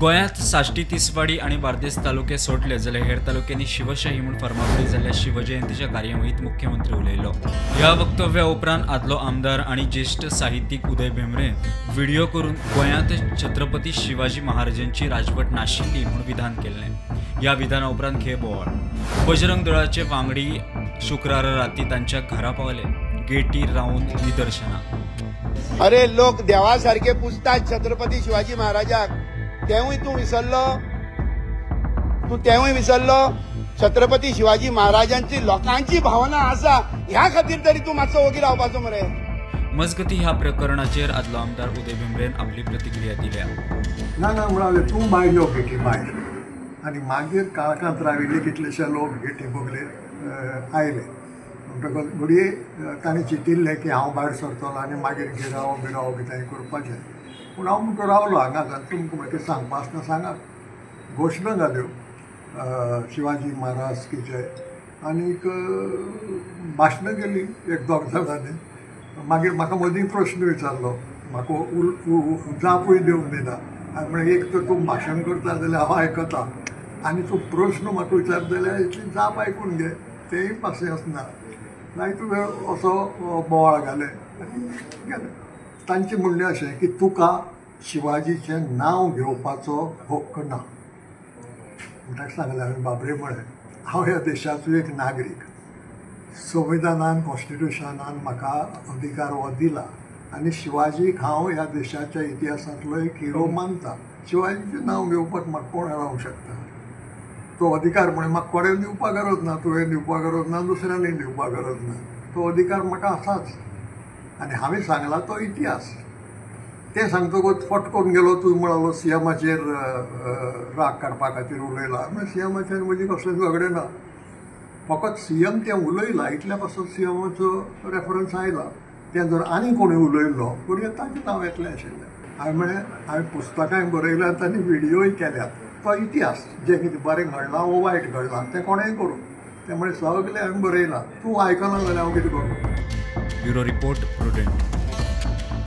गोंयांत साश्टी तिसवाडी आणि बार्देस तालुके सोडले जाल्यार हेर तालुक्यांनी शिवशाही म्हूण फर्मावळी जाल्ल्या शिवजयंतीच्या कार्यावळींत मुख्यमंत्री उलयलो। ह्या वक्तव्या उपरांत आदलो आमदार आणि ज्येष्ठ साहित्यीक उदय भेंब्रे व्हिडिओ करून गोंयांत छत्रपती शिवाजी महाराजांची राजवट नाशिल्ली म्हूण विधान केलें। ह्या विधाना उपरांत खेळ बोवाळ। बजरंग दळाचे वांगडी शुक्रार राती तांच्या घरा पावले, गेटीर रावन निदर्शनां। अरे लोक देवा सारखे पुजतात छत्रपती शिवाजी महाराजाक, तेवूय तू विसरलो? तू तेवूय विसरलो? छत्रपती शिवाजी महाराजांची लोकांची भावना आसा, ह्या खातीर तरी तू मातसो ओगी रावपाचो मरे। मजगती ह्या प्रकरणाचेर आदलो आमदार उदय भेंब्रेन आपली प्रतिक्रिया दिल्या। ना म्हणाले तू बायलो गेटी भायर, आनी मागीर काळखांत राविल्ले कितलेशे लोक गेटी बगले आयले। म्हणटकच घडये तांणी चिंतिल्लें की हांव भायर सरतलो आनी मागीर गिरावो बिरावो कितेंय करपाचें, पूण हांव म्हणटो रावलो हांगाच आनी तुमकां म्हाका सांगपा आसतना सांगात। घोशणा जाल्यो शिवाजी महाराज की जय, आनीक भाशणां केली एक दोग जाणांनी। मागीर म्हाका मदीं प्रश्न विचारलो, म्हाका जापूय दिवंक दिना। हांवें म्हळें एक तर तूं भाशण करता जाल्यार हांव आयकतां, आनी तूं प्रश्न म्हाका विचारता जाल्यार इतली जाप आयकून घे, तेंय पासियेंस ना। मागीर तुवें असो बोवाळ घाले आनी गेले। तांचें म्हणणें अशें की तुका शिवाजीचें नांव घेवपाचो हक्क ना। ताका सांगलें हांवें, बाबरे म्हळें हांव ह्या देशाचो एक नागरीक, संविधानान कॉन्स्टिट्युशनान म्हाका अधिकार हो दिला, आनी शिवाजीक हांव ह्या देशाच्या इतिहासांतलो एक हिरो मानता। शिवाजीचें नांव घेवपाक म्हाका कोण अडोवंक शकता? तो अधिकार म्हण म्हाका कोणें दिवपाक गरज ना, तुवें दिवपाक गरज ना, दुसऱ्यांनी दिवपाक गरज ना। तो अधिकार म्हाका आसाच, आनी हांवें सांगला तो इतिहास। तें सांगतकच फटकोन गेलो, तूं म्हणालो सीएमाचेर राग काडपा खातीर उलयला। म्हळ्यार सीएमाचेर म्हजी कसलें झगडें ना, फकत सीएम तें उलयला इतल्या पासून सीएमाचो रेफरन्स आयला। तें जर आनी कोणें उलयल्लो घडये ताचें नांव येतलें आशिल्लें। हांवें म्हळें हांवें पुस्तकांय बरयल्यात आनी व्हिडियोय केल्यात। तो इतिहास जें कितें बरें घडलां वो वायट घडलां तें कोणेंय करूं, तें म्हळें सगलें हांवें बरयलां, तूं आयकना जाल्यार हांव कितें करूं? Bureau report, prudent.